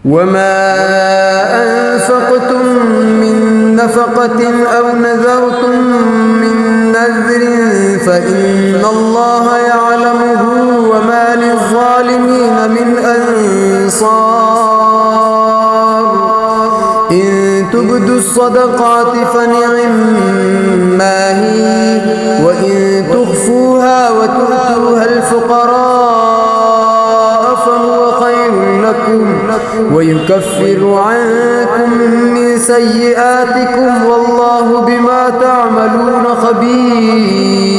وما أنفقتم من نفقة أو نذرتم من نذر فإن الله يعلمه وما للظالمين من أنصار إن تبدوا الصدقات فنعما هي وإن تخفوها وتؤتوها الفقراء فهو خير لكم ويكفر عنكم من سيئاتكم والله بما تعملون خبير.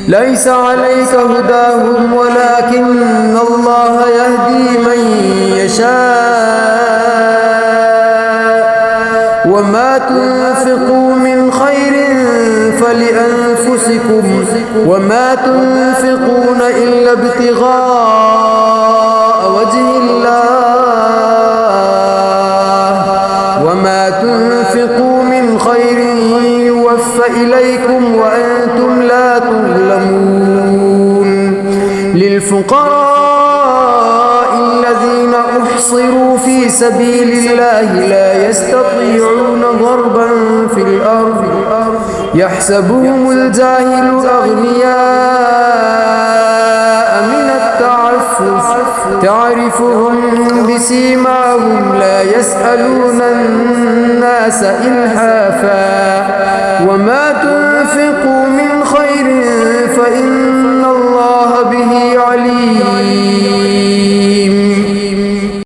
ليس عليك هداهم ولكن الله يهدي من يشاء وما تنفقوا من خير فلأنفسكم وما تنفقون إلا ابتغاء وجه الله وما تنفقوا من خير يوفى إليكم وأنتم لا تظلمون. للفقراء الذين أحصروا في سبيل الله لا يستطيعون ضربا في الأرض يحسبهم الجاهل أغنياء من التعفف تعرفهم بسيماهم لا يسألون الناس إلحافا وما تنفقوا من خير فإن الله به عليم.